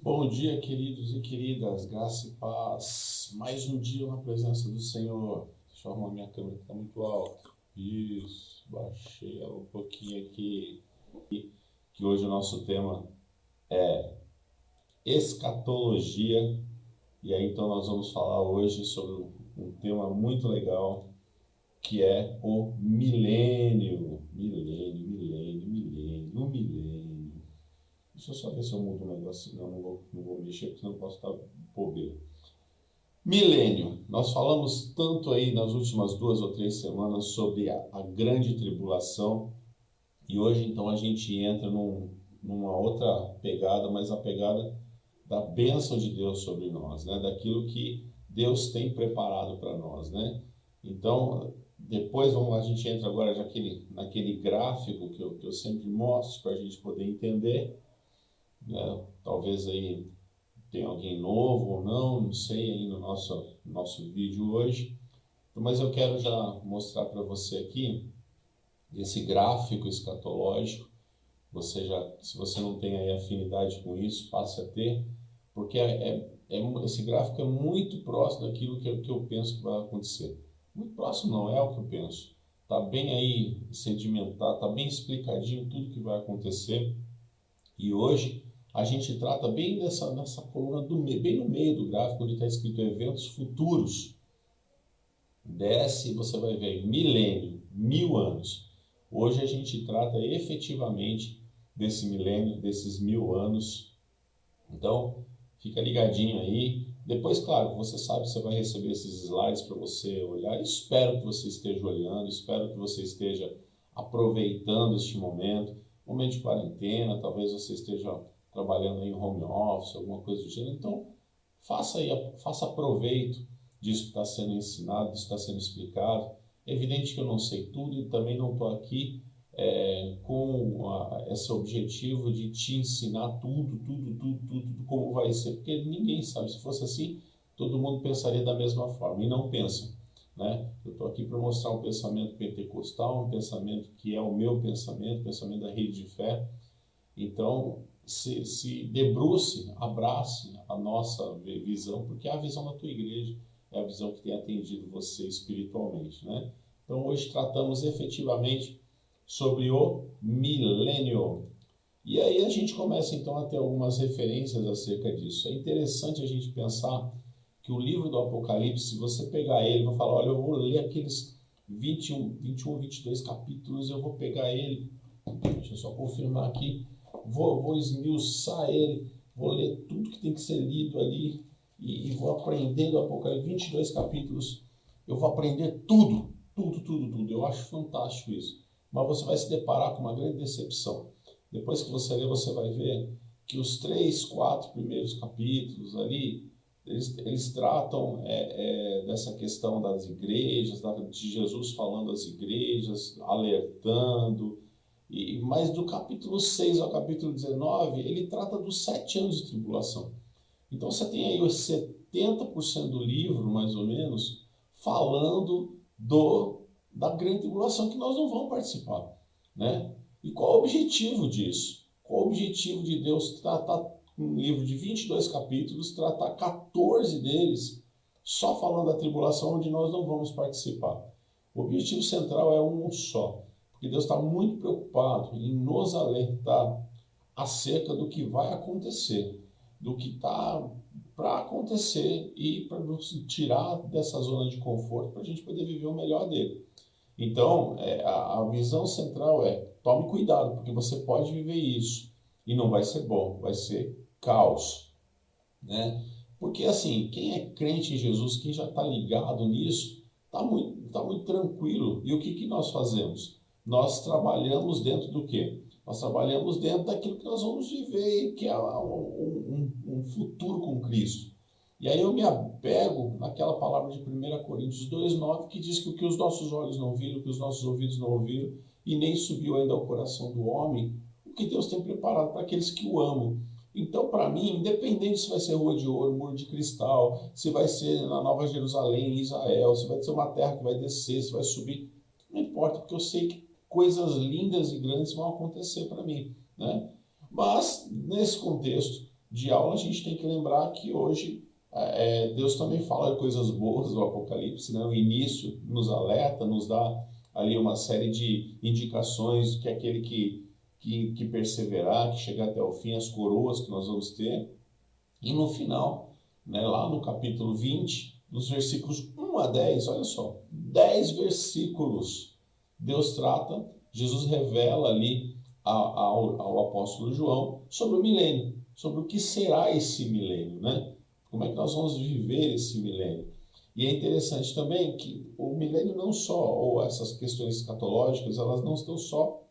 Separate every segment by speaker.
Speaker 1: Bom dia, queridos e queridas, graça e paz. Mais um dia na presença do Senhor. Deixa eu arrumar minha câmera que está muito alta. Isso, baixei ela um pouquinho aqui. Que hoje o nosso tema é escatologia. E aí então nós vamos falar hoje sobre um tema muito legal, que é o milênio. O milênio. Deixa eu só ver se eu mudo um negocinho. Não vou mexer, porque senão eu posso estar bobeira. Milênio. Nós falamos tanto aí nas últimas 2 ou 3 semanas sobre a grande tribulação. E hoje, então, a gente entra numa outra pegada, mas a pegada da bênção de Deus sobre nós, né? Daquilo que Deus tem preparado para nós, né? Então, depois a gente entra agora naquele gráfico que eu sempre mostro para a gente poder entender. Talvez aí tenha alguém novo ou não sei aí no nosso vídeo hoje, mas eu quero já mostrar para você aqui esse gráfico escatológico. Se você não tem aí afinidade com isso, passe a ter, porque esse gráfico é muito próximo daquilo que eu penso que vai acontecer. Muito próximo não, é o que eu penso. Está bem aí sedimentado, está bem explicadinho tudo que vai acontecer. E hoje a gente trata bem nessa coluna bem no meio do gráfico, onde está escrito eventos futuros. Desce e você vai ver milênio, 1000 anos. Hoje a gente trata efetivamente desse milênio, desses 1000 anos. Então, fica ligadinho aí. Depois, claro, você sabe, você vai receber esses slides para você olhar. Espero que você esteja olhando, espero que você esteja aproveitando este momento de quarentena, talvez você esteja trabalhando em home office, alguma coisa do gênero. Então, faça proveito disso que está sendo ensinado, disso que está sendo explicado. É evidente que eu não sei tudo e também não estou aqui com esse objetivo de te ensinar tudo como vai ser, porque ninguém sabe. Se fosse assim, todo mundo pensaria da mesma forma, e não pensam, né? Eu estou aqui para mostrar um pensamento pentecostal, um pensamento que é o meu pensamento, o pensamento da rede de fé. Então, se debruce, abrace a nossa visão, porque é a visão da tua igreja, é a visão que tem atendido você espiritualmente, né? Então, hoje tratamos efetivamente sobre o milênio. E aí a gente começa então a ter algumas referências acerca disso. É interessante a gente pensar que o livro do Apocalipse, se você pegar ele, vai falar, olha, eu vou ler aqueles 21, 22 capítulos, eu vou pegar ele, deixa eu só confirmar aqui, vou esmiuçar ele, vou ler tudo que tem que ser lido ali e vou aprender do Apocalipse, 22 capítulos, eu vou aprender tudo. Eu acho fantástico isso. Mas você vai se deparar com uma grande decepção. Depois que você ler, você vai ver que os 3, 4 primeiros capítulos ali, eles tratam dessa questão das igrejas, de Jesus falando às igrejas, alertando. Mas do capítulo 6 ao capítulo 19, ele trata dos 7 anos de tribulação. Então você tem aí os 70% do livro, mais ou menos, falando da grande tribulação que nós não vamos participar, né? E qual o objetivo disso? Qual o objetivo de Deus tratar um livro de 22 capítulos, tratar 14 deles só falando da tribulação onde nós não vamos participar? O objetivo central é um só, porque Deus está muito preocupado em nos alertar acerca do que vai acontecer, do que está para acontecer e para nos tirar dessa zona de conforto para a gente poder viver o melhor dele. Então, a visão central tome cuidado, porque você pode viver isso e não vai ser bom, vai ser caos, né? Porque assim, quem é crente em Jesus, quem já está ligado nisso, está muito tranquilo. E o que nós fazemos? Nós trabalhamos dentro do quê? Nós trabalhamos dentro daquilo que nós vamos viver, que é um futuro com Cristo. E aí eu me apego naquela palavra de 1 Coríntios 2,9, que diz que o que os nossos olhos não viram, o que os nossos ouvidos não ouviram, e nem subiu ainda ao coração do homem, o que Deus tem preparado para aqueles que o amam. Então, para mim, independente se vai ser Rua de Ouro, Muro de Cristal, se vai ser na Nova Jerusalém, em Israel, se vai ser uma terra que vai descer, se vai subir, não importa, porque eu sei que coisas lindas e grandes vão acontecer para mim, né? Mas, nesse contexto, de aula, a gente tem que lembrar que hoje Deus também fala de coisas boas do Apocalipse, né? O início nos alerta, nos dá ali uma série de indicações que aquele que perseverar, que chegar até o fim, as coroas que nós vamos ter. E no final, né, lá no capítulo 20, dos versículos 1 a 10, olha só, 10 versículos, Deus trata, Jesus revela ali ao apóstolo João sobre o milênio, sobre o que será esse milênio, né? Como é que nós vamos viver esse milênio? E é interessante também que o milênio não só, ou essas questões escatológicas, elas não estão só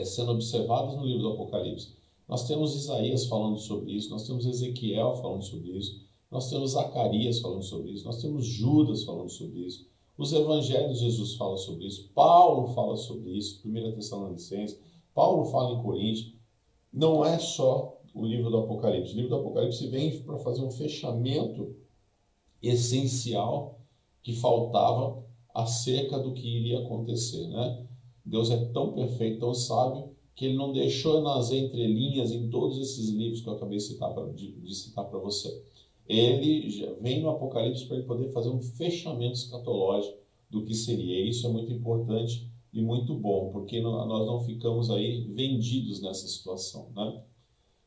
Speaker 1: sendo observadas no livro do Apocalipse. Nós temos Isaías falando sobre isso, nós temos Ezequiel falando sobre isso, nós temos Zacarias falando sobre isso, nós temos Judas falando sobre isso, os evangelhos de Jesus falam sobre isso, Paulo fala sobre isso, 1 Tessalonicenses, Paulo fala em Coríntios. Não é só o livro do Apocalipse. O livro do Apocalipse vem para fazer um fechamento essencial que faltava acerca do que iria acontecer, né? Deus é tão perfeito, tão sábio, que ele não deixou nas entrelinhas em todos esses livros que eu acabei de citar para você. Ele já vem no Apocalipse para ele poder fazer um fechamento escatológico do que seria. E isso é muito importante e muito bom, porque nós não ficamos aí vendidos nessa situação, né?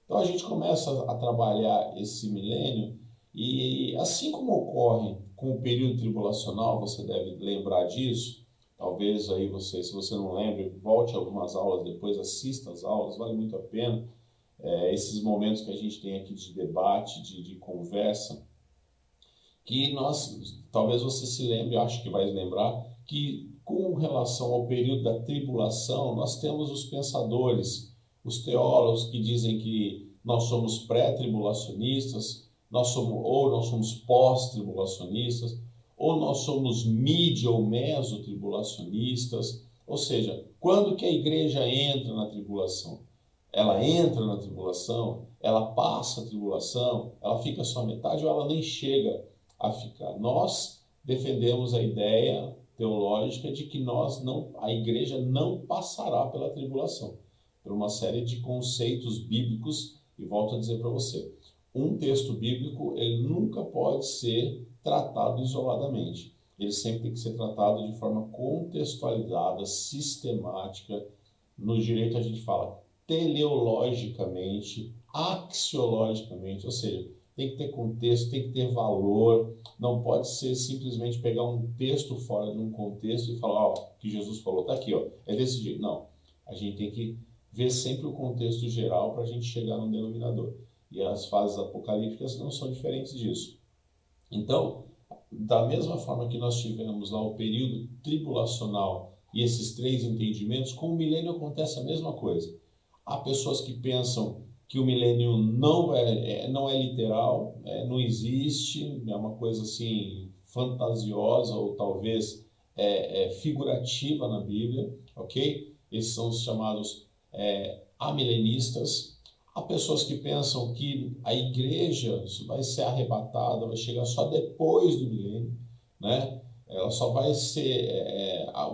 Speaker 1: Então a gente começa a trabalhar esse milênio e assim como ocorre com o período tribulacional, você deve lembrar disso. Talvez aí você, se você não lembra, volte algumas aulas depois, assista as aulas, vale muito a pena. Esses momentos que a gente tem aqui de debate, de conversa, que nós, talvez você se lembre, acho que vai lembrar, que com relação ao período da tribulação, nós temos os pensadores, os teólogos que dizem que nós somos pré-tribulacionistas, ou nós somos pós-tribulacionistas, ou nós somos mid ou meso-tribulacionistas. Ou seja, quando que a igreja entra na tribulação? Ela entra na tribulação, ela passa a tribulação, ela fica só metade ou ela nem chega a ficar. Nós defendemos a ideia teológica de que a igreja não passará pela tribulação, por uma série de conceitos bíblicos, e volto a dizer para você, um texto bíblico ele nunca pode ser tratado isoladamente. Ele sempre tem que ser tratado de forma contextualizada, sistemática. No direito a gente fala teleologicamente, axiologicamente, ou seja, tem que ter contexto, tem que ter valor, não pode ser simplesmente pegar um texto fora de um contexto e falar, ó, que Jesus falou, tá aqui, ó, é desse jeito. Não, a gente tem que ver sempre o contexto geral para a gente chegar no denominador. E as fases apocalípticas não são diferentes disso. Então, da mesma forma que nós tivemos lá o período tribulacional e esses três entendimentos, com o milênio acontece a mesma coisa. Há pessoas que pensam que o milênio não é literal, não existe, é uma coisa assim fantasiosa ou talvez figurativa na Bíblia, ok? Esses são os chamados amilenistas. Há pessoas que pensam que a igreja vai ser arrebatada, vai chegar só depois do milênio, né? Ela só vai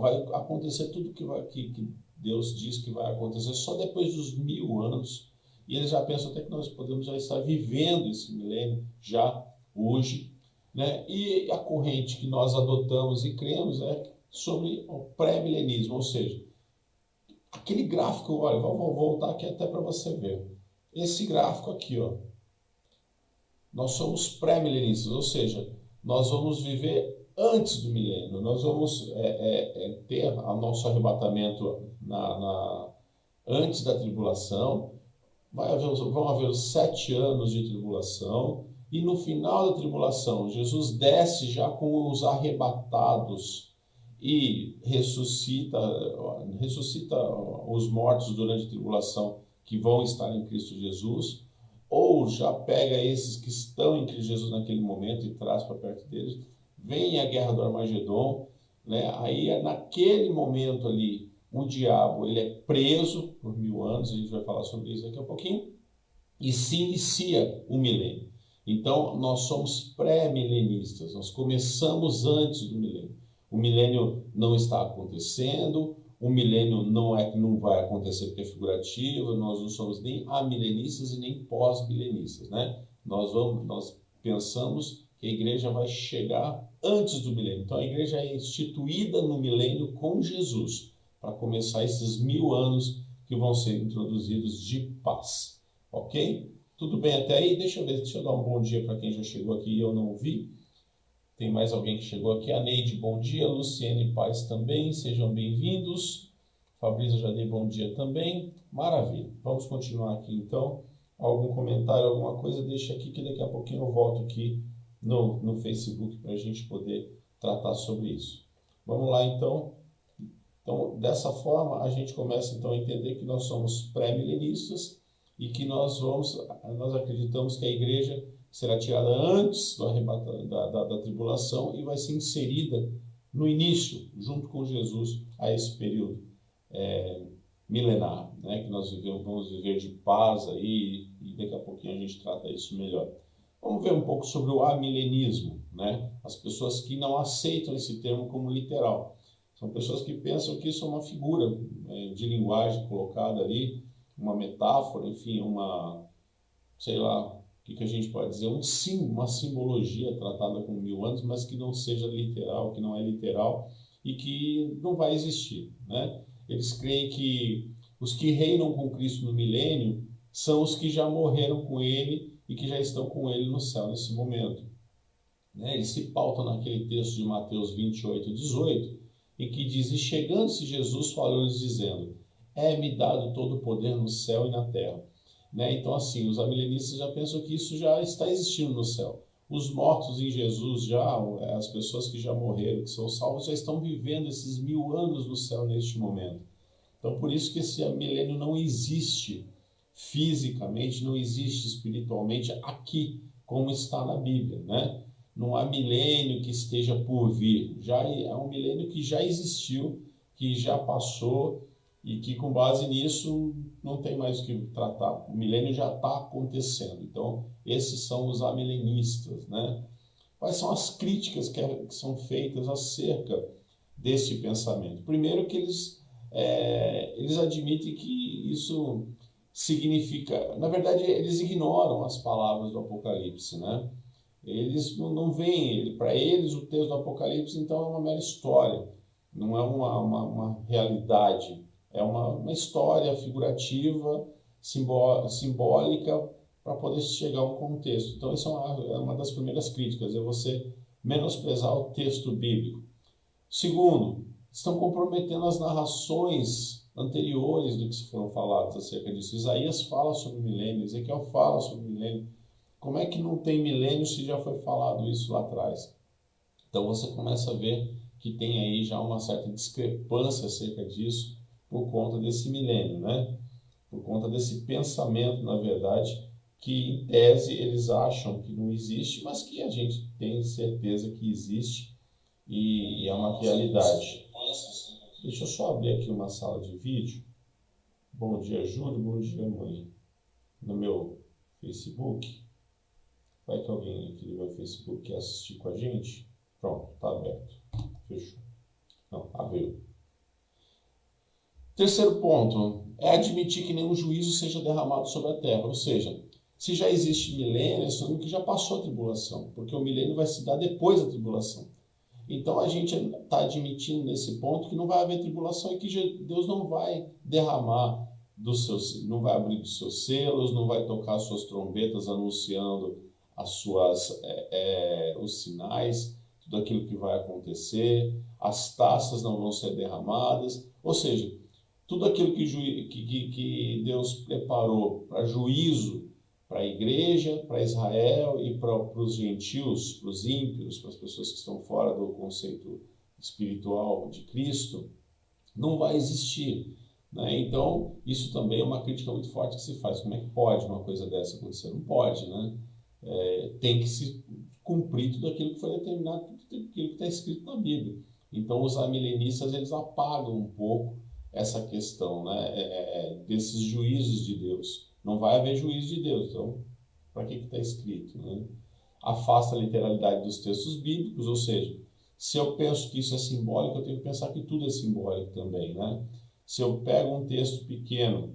Speaker 1: vai acontecer tudo que Deus diz que vai acontecer só depois dos 1000 anos. E eles já pensam até que nós podemos já estar vivendo esse milênio já hoje, né? E a corrente que nós adotamos e cremos é sobre o pré-milenismo, ou seja, aquele gráfico, olha, vou voltar aqui até para você ver. Esse gráfico aqui, ó, nós somos pré-milenistas, ou seja, nós vamos viver antes do milênio, nós vamos ter o nosso arrebatamento antes da tribulação, vão haver os 7 anos de tribulação, e no final da tribulação, Jesus desce já com os arrebatados e ressuscita os mortos durante a tribulação que vão estar em Cristo Jesus, ou já pega esses que estão em Cristo Jesus naquele momento e traz para perto deles. Vem a guerra do Armagedon, né? Aí naquele momento ali, o diabo ele é preso por 1000 anos, a gente vai falar sobre isso daqui a pouquinho, e se inicia o milênio. Então, nós somos pré-milenistas, nós começamos antes do milênio. O milênio não está acontecendo, O milênio não vai acontecer porque é figurativo, nós não somos nem amilenistas e nem pós-milenistas, né? Nós pensamos que a igreja vai chegar antes do milênio. Então a igreja é instituída no milênio com Jesus, para começar esses 1000 anos que vão ser introduzidos de paz. Ok? Tudo bem até aí? Deixa eu dar um bom dia para quem já chegou aqui e eu não vi. Tem mais alguém que chegou aqui? A Neide, bom dia. Luciene Paz também, sejam bem-vindos. Fabrício, já dei bom dia também. Maravilha. Vamos continuar aqui então. Algum comentário, alguma coisa, deixa aqui que daqui a pouquinho eu volto aqui no Facebook para a gente poder tratar sobre isso. Vamos lá então. Então, dessa forma, a gente começa então a entender que nós somos pré-milenistas e que nós acreditamos que a igreja será tirada antes do arrebatamento da tribulação e vai ser inserida no início, junto com Jesus, a esse período milenar, né, que nós vamos viver de paz aí, e daqui a pouquinho a gente trata isso melhor. Vamos ver um pouco sobre o amilenismo, né? As pessoas que não aceitam esse termo como literal. São pessoas que pensam que isso é uma figura de linguagem colocada ali, uma metáfora, enfim, sei lá, o que a gente pode dizer, uma simbologia tratada com 1000 anos, mas que não seja literal, que não é literal e que não vai existir, né? Eles creem que os que reinam com Cristo no milênio são os que já morreram com Ele e que já estão com Ele no céu nesse momento, né? Eles se pautam naquele texto de Mateus 28, 18, em que diz, e chegando-se Jesus falou-lhes dizendo, é-me dado todo o poder no céu e na terra. Né? Então, assim, os amilenistas já pensam que isso já está existindo no céu. Os mortos em Jesus as pessoas que já morreram, que são salvos, já estão vivendo esses 1000 anos no céu neste momento. Então, por isso que esse milênio não existe fisicamente, não existe espiritualmente aqui, como está na Bíblia, né? Não há milênio que esteja por vir. Já é um milênio que já existiu, que já passou, e que com base nisso não tem mais o que tratar. O milênio já está acontecendo. Então, esses são os amilenistas, né? Quais são as críticas que são feitas acerca desse pensamento? Primeiro que eles admitem que isso significa... Na verdade, eles ignoram as palavras do Apocalipse, né? Eles não veem... Para eles, o texto do Apocalipse, então, é uma mera história. Não é uma realidade. É uma história figurativa, simbólica, para poder chegar a um contexto. Então, isso é uma das primeiras críticas, é você menosprezar o texto bíblico. Segundo, estão comprometendo as narrações anteriores do que foram faladas acerca disso. Isaías fala sobre o milênio, Ezequiel fala sobre o milênio. Como é que não tem milênio se já foi falado isso lá atrás? Então, você começa a ver que tem aí já uma certa discrepância acerca disso, por conta desse milênio, né? Por conta desse pensamento, na verdade, que em tese eles acham que não existe, mas que a gente tem certeza que existe e é uma realidade. Deixa eu só abrir aqui uma sala de vídeo. Bom dia, Júlio. Bom dia, mãe. No meu Facebook. Vai que alguém aqui do meu Facebook quer assistir com a gente? Pronto, está aberto. Fechou. Não, abriu. Terceiro ponto é admitir que nenhum juízo seja derramado sobre a terra. Ou seja, se já existe milênio, é significa que já passou a tribulação, porque o milênio vai se dar depois da tribulação. Então a gente está admitindo nesse ponto que não vai haver tribulação e que Deus não vai derramar não vai abrir dos seus selos, não vai tocar as suas trombetas anunciando os sinais, tudo aquilo que vai acontecer, as taças não vão ser derramadas, ou seja, tudo aquilo que Deus preparou para juízo para a igreja, para Israel e para os gentios, para os ímpios, para as pessoas que estão fora do conceito espiritual de Cristo, não vai existir, né? Então, isso também é uma crítica muito forte que se faz. Como é que pode uma coisa dessa acontecer? Não pode, né? Tem que se cumprir tudo aquilo que foi determinado, tudo aquilo que está escrito na Bíblia. Então, os amilenistas, eles apagam um pouco essa questão, né? Desses juízos de Deus. Não vai haver juízo de Deus, então, para que está escrito, né? Afasta a literalidade dos textos bíblicos, ou seja, Se eu penso que isso é simbólico, eu tenho que pensar que tudo é simbólico também, né? Se eu pego um texto pequeno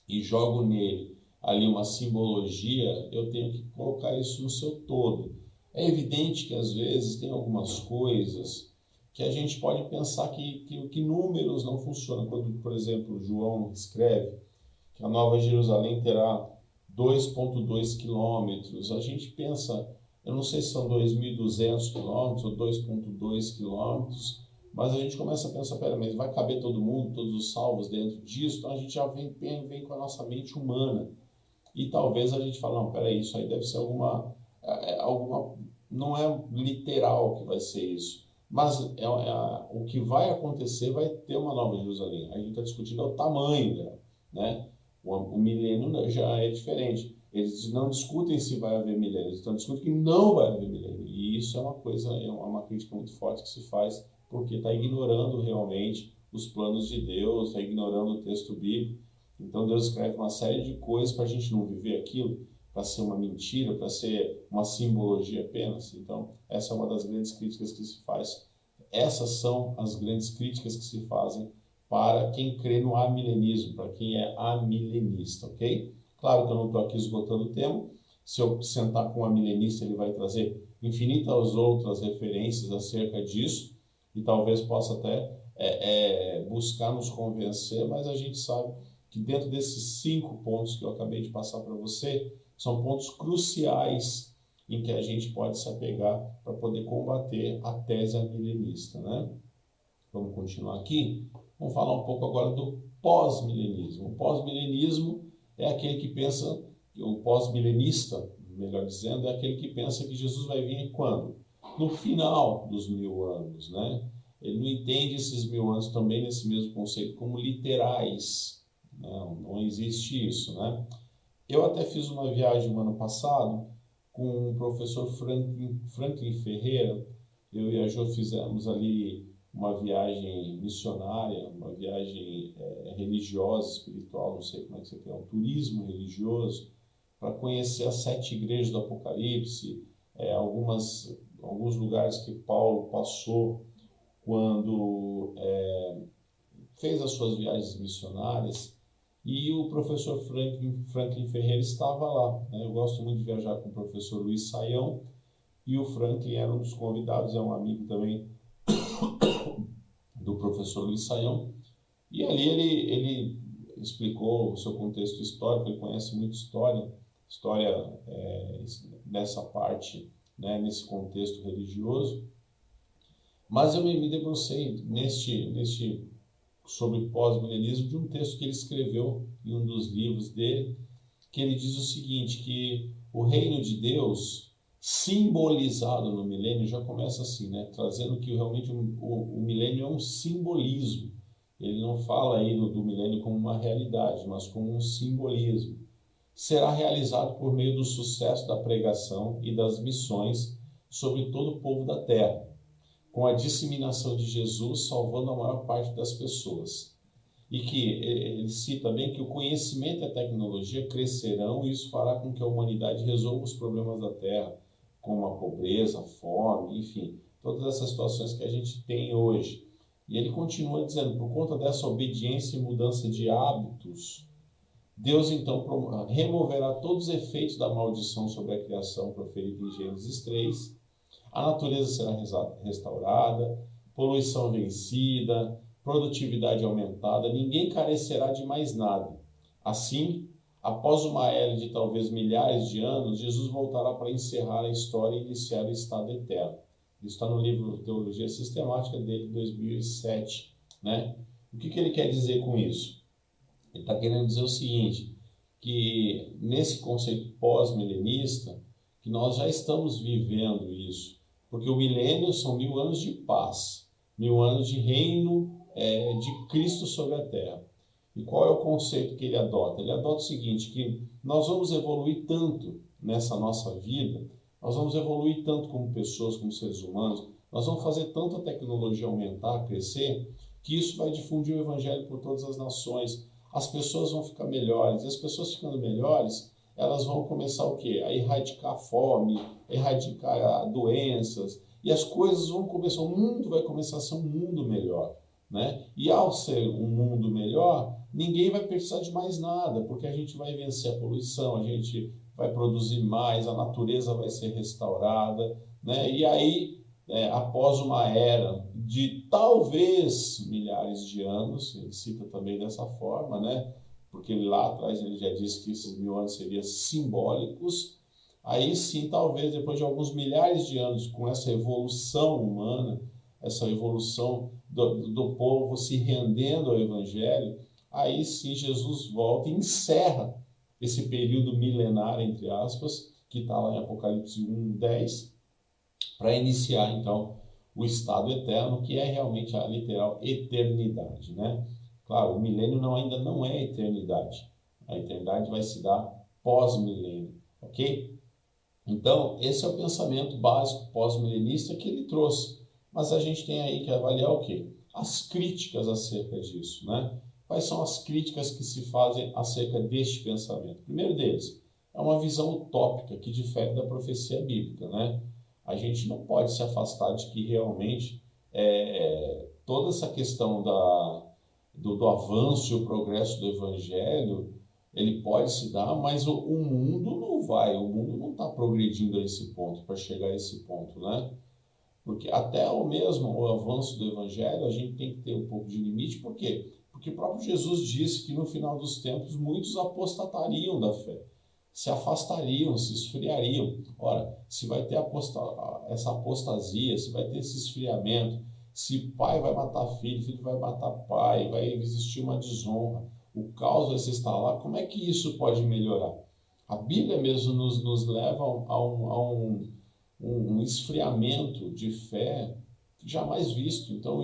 Speaker 1: e jogo nele ali uma simbologia, eu tenho que colocar isso no seu todo. É evidente que às vezes tem algumas coisas que a gente pode pensar que números não funcionam. Quando, por exemplo, João escreve que a Nova Jerusalém terá 2,2 quilômetros, a gente pensa, eu não sei se são 2.200 quilômetros ou 2,2 quilômetros, mas a gente começa a pensar, pera, mas vai caber todo mundo, todos os salvos dentro disso? Então a gente já vem com a nossa mente humana. E talvez a gente fale, não, peraí, isso aí deve ser alguma, não é literal que vai ser isso. Mas o que vai acontecer vai ter uma Nova Jerusalém. A gente está discutindo o tamanho dela, né? O milênio já é diferente. Eles não discutem se vai haver milênio, eles estão discutindo que não vai haver milênio. E isso é uma coisa, é uma crítica muito forte que se faz, porque está ignorando realmente os planos de Deus, está ignorando o texto bíblico. Então Deus escreve uma série de coisas para a gente não viver aquilo, para ser uma mentira, para ser uma simbologia apenas. Então essa é uma das grandes críticas que se faz. Essas são as grandes críticas que se fazem para quem crê no amilenismo, para quem é amilenista, ok? Claro que eu não estou aqui esgotando o tema. Se eu sentar com um amilenista, ele vai trazer infinitas outras referências acerca disso e talvez possa até buscar nos convencer, mas a gente sabe que dentro desses 5 pontos que eu acabei de passar para você, são pontos cruciais em que a gente pode se apegar para poder combater a tese amilenista, né? Vamos continuar aqui. Vamos falar um pouco agora do pós-milenismo. O pós-milenismo é aquele que pensa, o pós-milenista, melhor dizendo, é aquele que pensa que Jesus vai vir quando? No final dos 1000 anos, né? Ele não entende esses 1000 anos também nesse mesmo conceito como literais. Não existe isso, né? Eu até fiz uma viagem no ano passado com o professor Franklin Ferreira. Eu e a Jo fizemos ali uma viagem missionária, uma viagem religiosa, espiritual, não sei como é que você quer, um turismo religioso, para conhecer as 7 igrejas do Apocalipse, alguns lugares que Paulo passou quando fez as suas viagens missionárias, e o professor Franklin Ferreira estava lá, né? Eu gosto muito de viajar com o professor Luiz Saião, e o Franklin era um dos convidados, é um amigo também do professor Luiz Saião, e ali ele explicou o seu contexto histórico. Ele conhece muito história nessa parte, né, nesse contexto religioso, mas eu me debrucei sobre pós-milenismo de um texto que ele escreveu em um dos livros dele, que ele diz o seguinte, que o reino de Deus simbolizado no milênio já começa assim, né? Trazendo que realmente o milênio é um simbolismo. Ele não fala aí do milênio como uma realidade, mas como um simbolismo. Será realizado por meio do sucesso da pregação e das missões sobre todo o povo da terra, com a disseminação de Jesus salvando a maior parte das pessoas. E que ele cita bem que o conhecimento e a tecnologia crescerão, e isso fará com que a humanidade resolva os problemas da terra, como a pobreza, a fome, enfim, todas essas situações que a gente tem hoje. E ele continua dizendo, por conta dessa obediência e mudança de hábitos, Deus então removerá todos os efeitos da maldição sobre a criação proferida em Gênesis 3, a natureza será restaurada, poluição vencida, produtividade aumentada, ninguém carecerá de mais nada. Assim, após uma era de talvez milhares de anos, Jesus voltará para encerrar a história e iniciar o estado eterno. Isso está no livro Teologia Sistemática dele, de 2007. Né? O que ele quer dizer com isso? Ele está querendo dizer o seguinte, que nesse conceito pós-milenista, que nós já estamos vivendo isso, porque o milênio são 1000 anos de paz, 1000 anos de reino de Cristo sobre a terra. E qual é o conceito que ele adota? Ele adota o seguinte, que nós vamos evoluir tanto nessa nossa vida, nós vamos evoluir tanto como pessoas, como seres humanos, nós vamos fazer tanto a tecnologia aumentar, crescer, que isso vai difundir o evangelho por todas as nações. As pessoas vão ficar melhores, e as pessoas ficando melhores, elas vão começar o quê? A erradicar a fome, erradicar doenças, e as coisas vão começar, o mundo vai começar a ser um mundo melhor, né? E ao ser um mundo melhor, ninguém vai precisar de mais nada, porque a gente vai vencer a poluição, a gente vai produzir mais, a natureza vai ser restaurada, né? E aí, após uma era de talvez milhares de anos, ele cita também dessa forma, né? Porque lá atrás ele já disse que esses 1000 anos seriam simbólicos. Aí sim, talvez depois de alguns milhares de anos, com essa evolução humana, essa evolução do povo se rendendo ao Evangelho, aí sim Jesus volta e encerra esse período milenar, entre aspas, que está lá em Apocalipse 1:10, para iniciar então o estado eterno, que é realmente a literal eternidade, né? Claro, o milênio ainda não é eternidade. A eternidade vai se dar pós-milênio, ok? Então, esse é o pensamento básico pós-milenista que ele trouxe. Mas a gente tem aí que avaliar o quê? As críticas acerca disso, né? Quais são as críticas que se fazem acerca deste pensamento? O primeiro deles é uma visão utópica que difere da profecia bíblica, né? A gente não pode se afastar de que realmente toda essa questão do avanço e o progresso do evangelho, ele pode se dar, mas o mundo não vai, o mundo não está progredindo a esse ponto, para chegar a esse ponto, né? Porque até o avanço do evangelho, a gente tem que ter um pouco de limite, por quê? Porque o próprio Jesus disse que no final dos tempos muitos apostatariam da fé, se afastariam, se esfriariam. Ora, se vai ter essa apostasia, se vai ter esse esfriamento, se pai vai matar filho, filho vai matar pai, vai existir uma desonra, o caos vai se instalar, como é que isso pode melhorar? A Bíblia mesmo nos leva a um esfriamento de fé jamais visto. Então,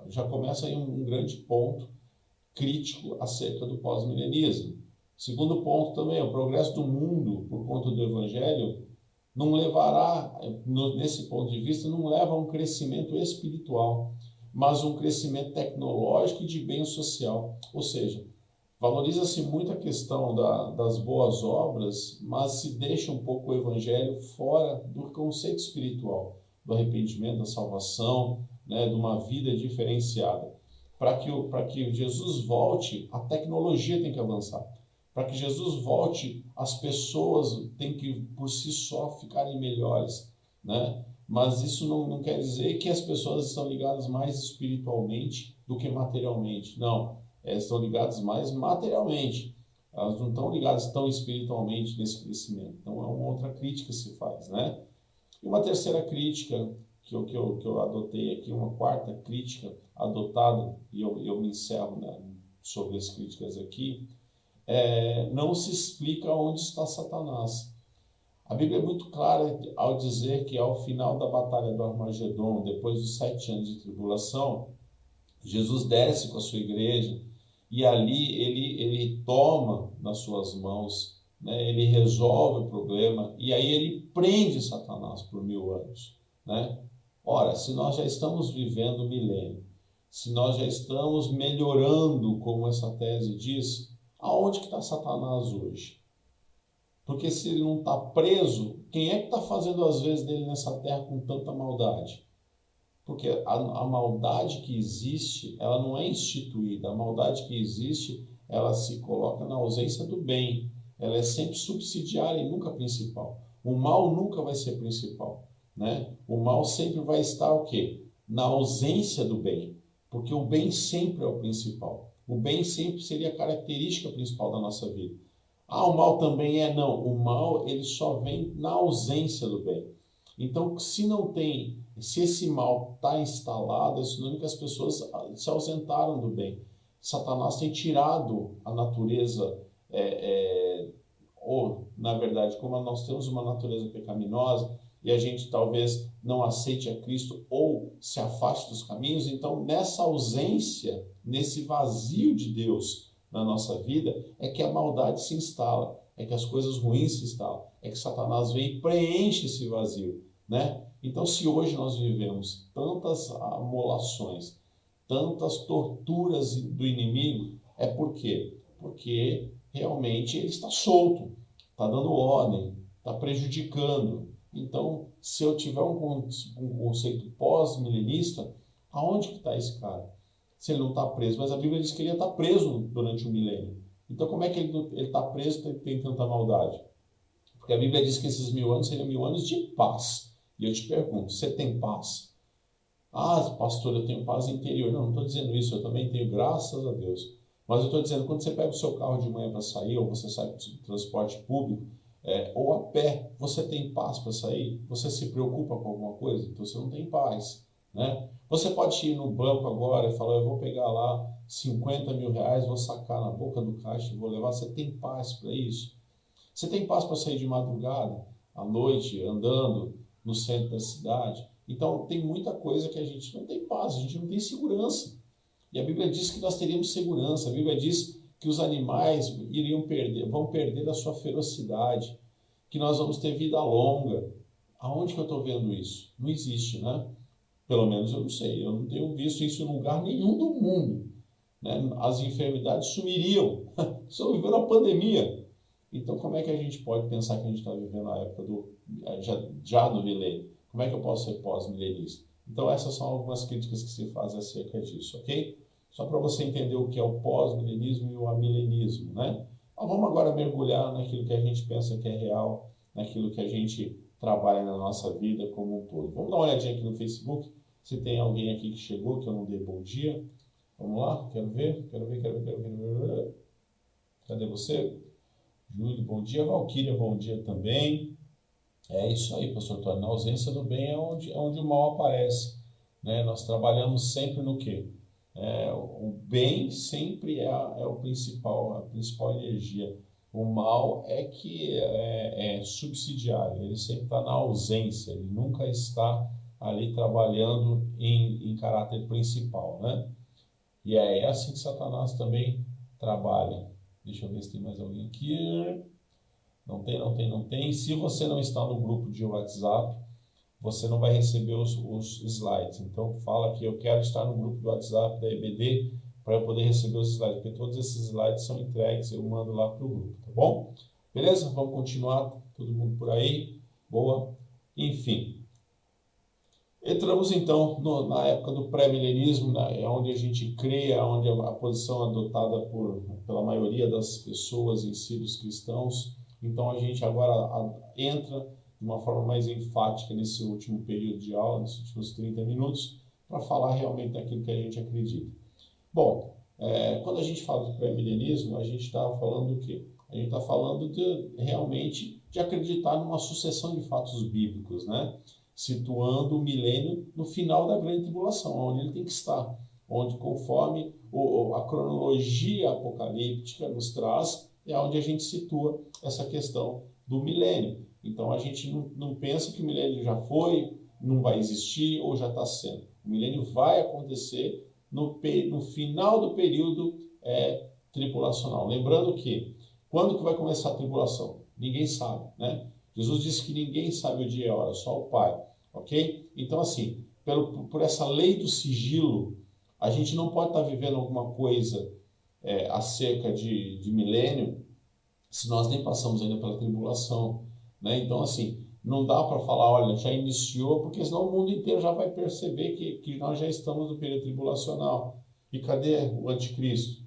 Speaker 1: já começa aí um grande ponto crítico acerca do pós-milenismo. Segundo ponto também, o progresso do mundo por conta do evangelho não levará, nesse ponto de vista, não leva a um crescimento espiritual, mas um crescimento tecnológico e de bem social. Ou seja, valoriza-se muito a questão das boas obras, mas se deixa um pouco o evangelho fora do conceito espiritual, do arrependimento, da salvação, né, de uma vida diferenciada. Para que Jesus volte, a tecnologia tem que avançar. Para que Jesus volte, as pessoas têm que, por si só, ficarem melhores, né? Mas isso não quer dizer que as pessoas estão ligadas mais espiritualmente do que materialmente. Não, elas estão ligadas mais materialmente. Elas não estão ligadas tão espiritualmente nesse crescimento. Então, é uma outra crítica que se faz, né? E uma terceira crítica que eu adotei aqui, uma quarta crítica adotada, e eu me encerro, né, sobre as críticas aqui, não se explica onde está Satanás. A Bíblia é muito clara ao dizer que ao final da batalha do Armagedon, depois dos 7 anos de tribulação, Jesus desce com a sua igreja e ali ele toma nas suas mãos, né, ele resolve o problema e aí ele prende Satanás por 1000 anos, né? Ora, se nós já estamos vivendo o milênio, se nós já estamos melhorando, como essa tese diz, aonde que está Satanás hoje? Porque se ele não está preso, quem é que está fazendo as vezes dele nessa terra com tanta maldade? Porque a maldade que existe, ela não é instituída. A maldade que existe, ela se coloca na ausência do bem. Ela é sempre subsidiária e nunca principal. O mal nunca vai ser principal, né? O mal sempre vai estar o quê? Na ausência do bem. Porque o bem sempre é o principal. O bem sempre seria a característica principal da nossa vida. O mal também é? Não. O mal, ele só vem na ausência do bem. Então, se esse mal está instalado, é sinônimo que as pessoas se ausentaram do bem. Satanás tem tirado a natureza, ou, na verdade, como nós temos uma natureza pecaminosa, e a gente talvez não aceite a Cristo ou se afaste dos caminhos, então nessa ausência, nesse vazio de Deus na nossa vida, é que a maldade se instala, é que as coisas ruins se instalam, é que Satanás vem e preenche esse vazio, né? Então, se hoje nós vivemos tantas amolações, tantas torturas do inimigo, é por quê? Porque realmente ele está solto, está dando ordem, está prejudicando, Então, se eu tiver um conceito pós-milenista, aonde que está esse cara? Se ele não está preso, mas a Bíblia diz que ele ia estar preso durante um milênio. Então, como é que ele está preso e tem tanta maldade? Porque a Bíblia diz que esses 1000 anos seriam 1000 anos de paz. E eu te pergunto, você tem paz? Ah, pastor, eu tenho paz interior. Não estou dizendo isso, eu também tenho, graças a Deus. Mas eu estou dizendo, quando você pega o seu carro de manhã para sair, ou você sai para o transporte público, ou a pé, você tem paz para sair? Você se preocupa com alguma coisa? Então você não tem paz, né? Você pode ir no banco agora e falar, eu vou pegar lá 50 mil reais, vou sacar na boca do caixa e vou levar. Você tem paz para isso? Você tem paz para sair de madrugada, à noite, andando no centro da cidade? Então tem muita coisa que a gente não tem paz, a gente não tem segurança. E a Bíblia diz que nós teríamos segurança. A Bíblia diz que os animais vão perder a sua ferocidade, que nós vamos ter vida longa. Aonde que eu estou vendo isso? Não existe, né? Pelo menos eu não sei. Eu não tenho visto isso em lugar nenhum do mundo, né? As enfermidades sumiriam. Estamos vivendo a pandemia. Então, como é que a gente pode pensar que a gente está vivendo a época já do milênio? Como é que eu posso ser pós-milenista? Então, essas são algumas críticas que se fazem acerca disso, ok? Só para você entender o que é o pós-milenismo e o amilenismo, né? Mas vamos agora mergulhar naquilo que a gente pensa que é real, naquilo que a gente trabalha na nossa vida como um todo. Vamos dar uma olhadinha aqui no Facebook, se tem alguém aqui que chegou, que eu não dei bom dia. Vamos lá, quero ver. Cadê você? Júlio, bom dia. Valquíria, bom dia também. É isso aí, pastor Antônio. Na ausência do bem é onde o mal aparece, né? Nós trabalhamos sempre no quê? O bem sempre é a principal energia. O mal é que é subsidiário, ele sempre está na ausência, ele nunca está ali trabalhando em caráter principal, né? E é assim que Satanás também trabalha. Deixa eu ver se tem mais alguém aqui. Não tem. Se você não está no grupo de WhatsApp, você não vai receber os slides. Então, fala que eu quero estar no grupo do WhatsApp da EBD para eu poder receber os slides, porque todos esses slides são entregues, eu mando lá para o grupo, tá bom? Beleza? Vamos continuar, todo mundo por aí. Boa. Enfim. Entramos, então, na época do pré-milenismo, né, onde a gente crê, onde a posição adotada pela maioria das pessoas em si, dos cristãos. Então, a gente agora entra de uma forma mais enfática nesse último período de aula, nesses últimos 30 minutos, para falar realmente daquilo que a gente acredita. Bom, quando a gente fala do pré-milenismo, a gente está falando do quê? A gente está falando realmente de acreditar numa sucessão de fatos bíblicos, né? Situando o milênio no final da grande tribulação, onde ele tem que estar, onde conforme a cronologia apocalíptica nos traz, é onde a gente situa essa questão do milênio. Então a gente não pensa que o milênio já foi, não vai existir ou já está sendo. O milênio vai acontecer no final do período tribulacional. Lembrando que, quando que vai começar a tribulação? Ninguém sabe, né? Jesus disse que ninguém sabe o dia e a hora, só o Pai, ok? Então, assim, por essa lei do sigilo, a gente não pode estar vivendo alguma coisa acerca de milênio se nós nem passamos ainda pela tribulação, né? Então, assim, não dá para falar, olha, já iniciou, porque senão o mundo inteiro já vai perceber que nós já estamos no período tribulacional. E cadê o anticristo?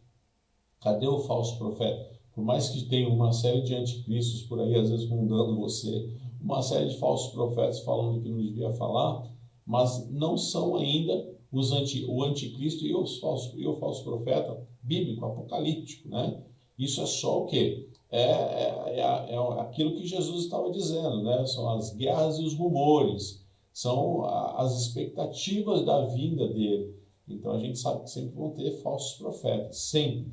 Speaker 1: Cadê o falso profeta? Por mais que tenha uma série de anticristos por aí, às vezes rondando você, uma série de falsos profetas falando o que não devia falar, mas não são ainda o anticristo e o falso profeta bíblico, apocalíptico, né? Isso é só o quê? É aquilo que Jesus estava dizendo, né? São as guerras e os rumores, são as expectativas da vinda dele. Então a gente sabe que sempre vão ter falsos profetas, sempre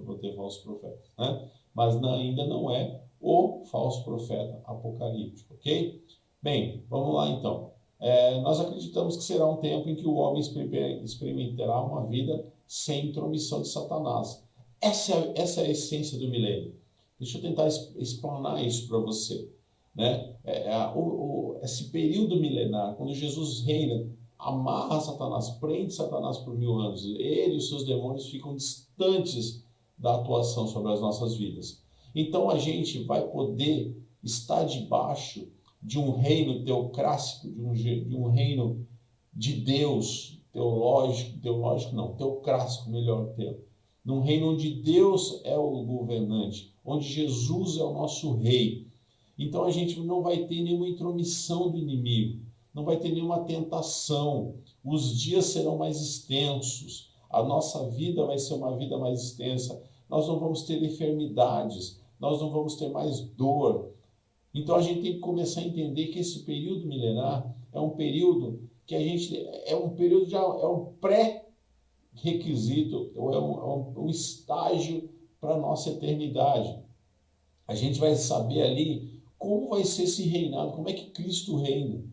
Speaker 1: vão ter falsos profetas, né? Mas ainda não é o falso profeta apocalíptico, ok? Bem, vamos lá então. Nós acreditamos que será um tempo em que o homem experimentará uma vida sem intromissão de Satanás. Essa é a essência do milênio. Deixa eu tentar explanar isso para você, né? Esse período milenar, quando Jesus reina, amarra Satanás, prende Satanás por 1000 anos. Ele e os seus demônios ficam distantes da atuação sobre as nossas vidas. Então a gente vai poder estar debaixo de um reino teocrático, de um reino de Deus, teológico não, teocrático, melhor termo. Num reino onde Deus é o governante, onde Jesus é o nosso rei. Então a gente não vai ter nenhuma intromissão do inimigo, não vai ter nenhuma tentação, os dias serão mais extensos, a nossa vida vai ser uma vida mais extensa, nós não vamos ter enfermidades, nós não vamos ter mais dor. Então a gente tem que começar a entender que esse período milenar é um período que a gente é um período já é um pré-requisito, ou é um estágio para a nossa eternidade. A gente vai saber ali como vai ser esse reinado, como é que Cristo reina.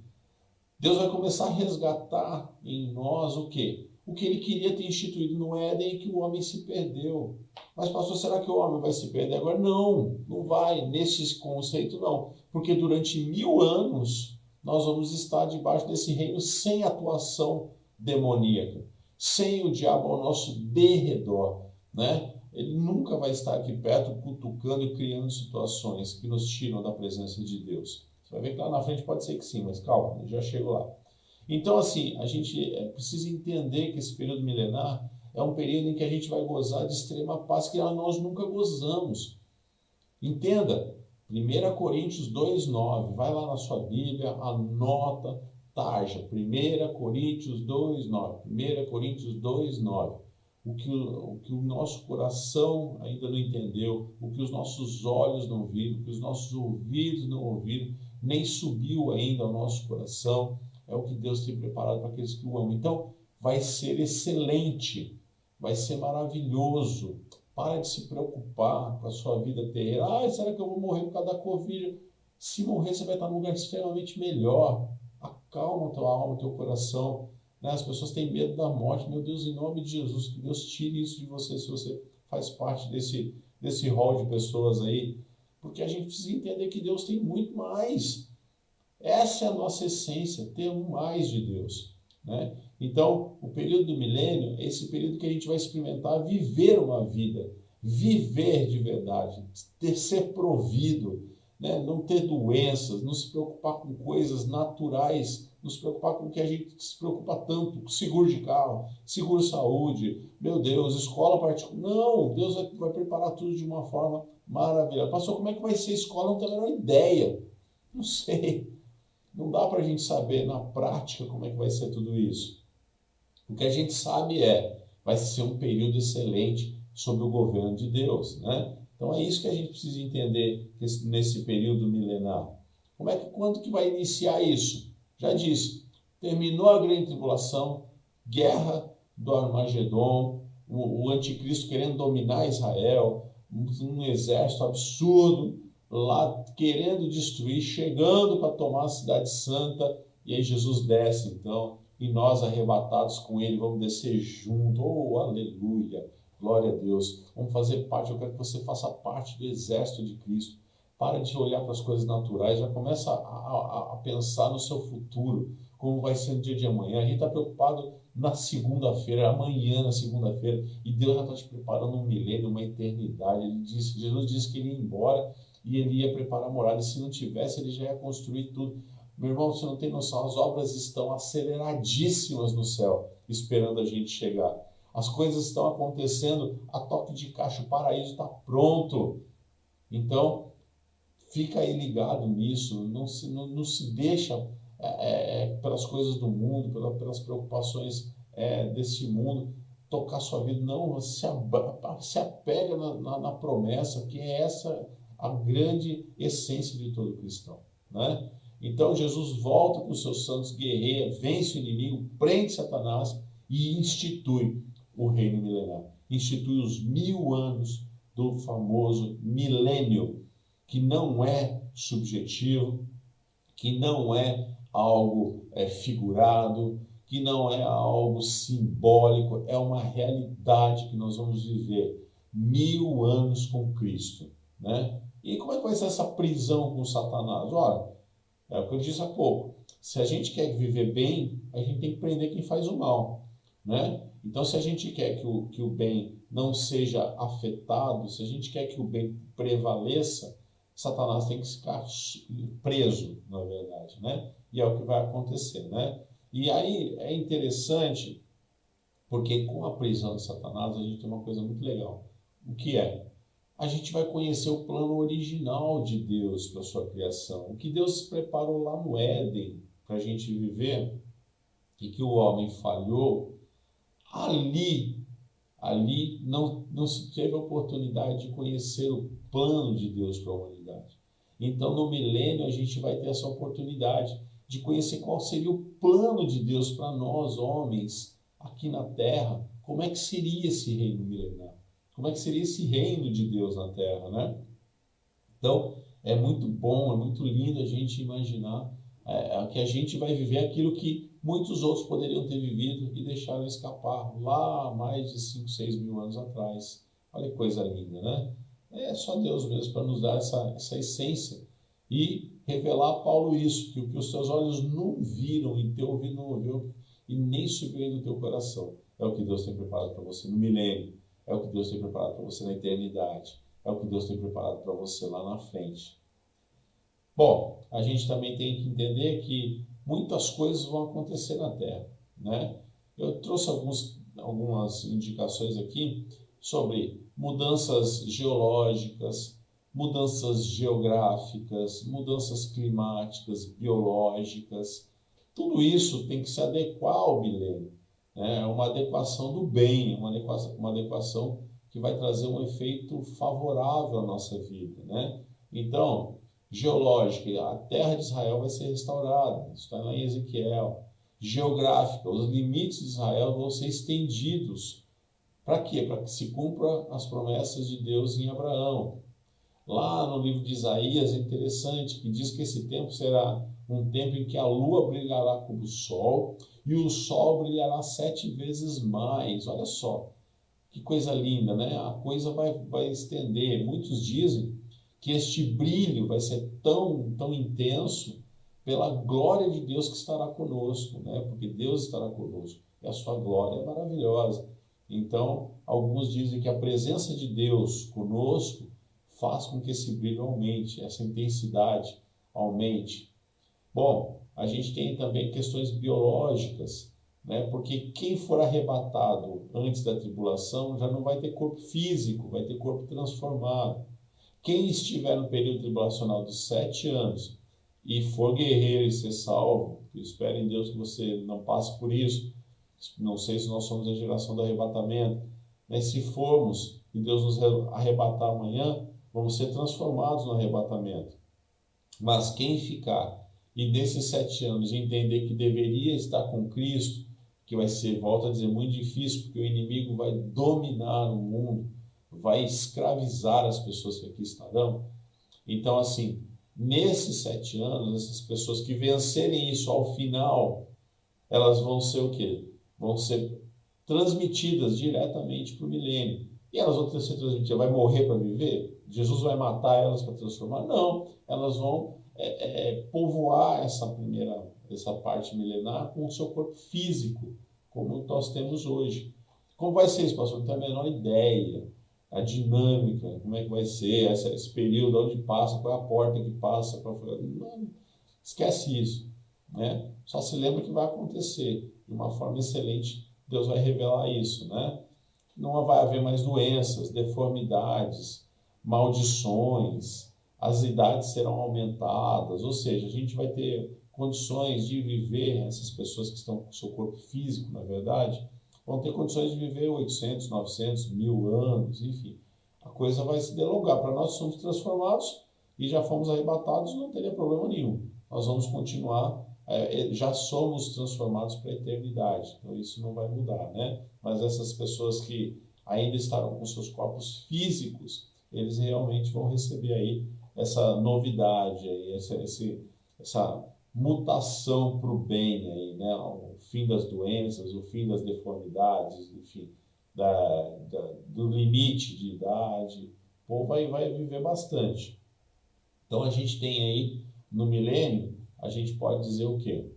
Speaker 1: Deus vai começar a resgatar em nós o quê? O que ele queria ter instituído no Éden e que o homem se perdeu. Mas, pastor, será que o homem vai se perder agora? Não, não vai, nesse conceito não. Porque durante 1000 anos nós vamos estar debaixo desse reino sem atuação demoníaca, sem o diabo ao nosso derredor, né? Ele nunca vai estar aqui perto, cutucando e criando situações que nos tiram da presença de Deus. Você vai ver que lá na frente pode ser que sim, mas calma, eu já chego lá. Então, assim, a gente precisa entender que esse período milenar é um período em que a gente vai gozar de extrema paz que nós nunca gozamos. Entenda, 1 Coríntios 2,9, vai lá na sua Bíblia, anota, tarja, 1 Coríntios 2,9, 1 Coríntios 2,9. O que o nosso coração ainda não entendeu, o que os nossos olhos não viram, o que os nossos ouvidos não ouviram, nem subiu ainda ao nosso coração, é o que Deus tem preparado para aqueles que o amam. Então, vai ser excelente, vai ser maravilhoso. Para de se preocupar com a sua vida terrena. Será que eu vou morrer por causa da Covid? Se morrer, você vai estar num lugar extremamente melhor. Acalma a tua alma, o teu coração. As pessoas têm medo da morte. Meu Deus, em nome de Jesus, que Deus tire isso de você, se você faz parte desse rol de pessoas aí. Porque a gente precisa entender que Deus tem muito mais. Essa é a nossa essência, ter um mais de Deus, né? Então, o período do milênio é esse período que a gente vai experimentar viver uma vida, viver de verdade, ser provido, né? Não ter doenças, não se preocupar com coisas naturais, não se preocupar com o que a gente se preocupa tanto, com seguro de carro, seguro saúde, meu Deus, escola particular. Não, Deus vai preparar tudo de uma forma maravilhosa. Pastor, como é que vai ser a escola? Não tenho a menor ideia. Não sei. Não dá para a gente saber na prática como é que vai ser tudo isso. O que a gente sabe vai ser um período excelente sob o governo de Deus, né? Então é isso que a gente precisa entender nesse período milenar. Quando que vai iniciar isso? Já disse, terminou a grande tribulação, guerra do Armagedon, o anticristo querendo dominar Israel, um exército absurdo, lá querendo destruir, chegando para tomar a cidade santa, e aí Jesus desce então, e nós arrebatados com ele, vamos descer junto, oh aleluia, glória a Deus, vamos fazer parte, eu quero que você faça parte do exército de Cristo, para de olhar para as coisas naturais, já começa a pensar no seu futuro, como vai ser no dia de amanhã, a gente está preocupado na segunda-feira, amanhã na segunda-feira, e Deus já está te preparando um milênio, uma eternidade, Jesus disse que ele ia embora, e ele ia preparar a morada, e se não tivesse, ele já ia construir tudo. Meu irmão, você não tem noção, as obras estão aceleradíssimas no céu, esperando a gente chegar. As coisas estão acontecendo a toque de caixa, o paraíso está pronto. Então, fica aí ligado nisso, não se deixa pelas coisas do mundo, pelas preocupações desse mundo, tocar sua vida. Não, se apega na promessa, que é essa a grande essência de todo cristão, né? Então Jesus volta com os seus santos, guerreia, vence o inimigo, prende Satanás e institui o reino milenar. Institui os 1000 anos do famoso milênio, que não é subjetivo, que não é algo figurado, que não é algo simbólico, é uma realidade que nós vamos viver 1000 anos com Cristo, né? E como é que vai ser essa prisão com Satanás? Olha, é o que eu disse há pouco. Se a gente quer viver bem, a gente tem que prender quem faz o mal, né? Então, se a gente quer que o bem não seja afetado, se a gente quer que o bem prevaleça, Satanás tem que ficar preso, na verdade, né? E é o que vai acontecer, né? E aí é interessante, porque com a prisão de Satanás a gente tem uma coisa muito legal. O que é? A gente vai conhecer o plano original de Deus para a sua criação. O que Deus preparou lá no Éden para a gente viver e que o homem falhou, ali não se teve a oportunidade de conhecer o plano de Deus para a humanidade. Então, no milênio, a gente vai ter essa oportunidade de conhecer qual seria o plano de Deus para nós, homens, aqui na Terra. Como é que seria esse reino milenar? Como é que seria esse reino de Deus na Terra, né? Então, é muito bom, é muito lindo a gente imaginar que a gente vai viver aquilo que muitos outros poderiam ter vivido e deixaram escapar lá há mais de 5, 6 mil anos atrás. Olha que coisa linda, né? É só Deus mesmo para nos dar essa essência e revelar a Paulo isso, que o que os teus olhos não viram e teu ouvido não ouviu e nem subiu do teu coração. É o que Deus tem preparado para você no milênio, é o que Deus tem preparado para você na eternidade. É o que Deus tem preparado para você lá na frente. Bom, a gente também tem que entender que muitas coisas vão acontecer na Terra, né? Eu trouxe algumas indicações aqui sobre mudanças geológicas, mudanças geográficas, mudanças climáticas, biológicas. Tudo isso tem que se adequar ao milênio, né? É uma adequação do bem, uma adequação que vai trazer um efeito favorável à nossa vida, né? Então, geológica, a terra de Israel vai ser restaurada, isso está lá em Ezequiel. Geográfica, os limites de Israel vão ser estendidos. Para quê? Para que se cumpra as promessas de Deus em Abraão. Lá no livro de Isaías é interessante que diz que esse tempo será um tempo em que a lua brilhará como o sol e o sol brilhará 7 vezes mais. Olha só, que coisa linda, né? A coisa vai estender. Muitos dizem que este brilho vai ser tão intenso pela glória de Deus que estará conosco, né? Porque Deus estará conosco e a sua glória é maravilhosa. Então, alguns dizem que a presença de Deus conosco faz com que esse brilho aumente, essa intensidade aumente. Bom, a gente tem também questões biológicas, né? Porque quem for arrebatado antes da tribulação já não vai ter corpo físico, vai ter corpo transformado. Quem estiver no período tribulacional dos 7 anos e for guerreiro e ser salvo, eu espero em Deus que você não passe por isso. Não sei se nós somos a geração do arrebatamento, mas se formos e Deus nos arrebatar amanhã, vamos ser transformados no arrebatamento. Mas quem ficar e desses 7 anos entender que deveria estar com Cristo, que vai ser, volto a dizer, muito difícil, porque o inimigo vai dominar o mundo, vai escravizar as pessoas que aqui estarão. Então, assim, nesses 7 anos, essas pessoas que vencerem isso ao final, elas vão ser o quê? Vão ser transmitidas diretamente para o milênio. E elas vão ser transmitidas, vai morrer para viver? Jesus vai matar elas para transformar? Não, elas vão povoar essa parte milenar com o seu corpo físico, como nós temos hoje. Como vai ser isso, pastor? Não tenho a menor ideia. A dinâmica, como é que vai ser, esse período, onde passa, qual é a porta que passa para fora. Não, esquece isso, né? Só se lembra que vai acontecer. De uma forma excelente, Deus vai revelar isso, né? Não vai haver mais doenças, deformidades, maldições, as idades serão aumentadas, ou seja, a gente vai ter condições de viver, essas pessoas que estão com o seu corpo físico, na verdade, vão ter condições de viver 800, 900, 1000 anos, enfim. A coisa vai se delongar. Para nós somos transformados e já fomos arrebatados, não teria problema nenhum. Nós vamos continuar, já somos transformados para a eternidade, então isso não vai mudar, né? Mas essas pessoas que ainda estarão com seus corpos físicos, eles realmente vão receber aí essa novidade, aí, essa mutação para o bem, aí, né? O fim das doenças, o fim das deformidades, enfim, do limite de idade. O povo vai viver bastante. Então a gente tem aí, no milênio, a gente pode dizer o quê?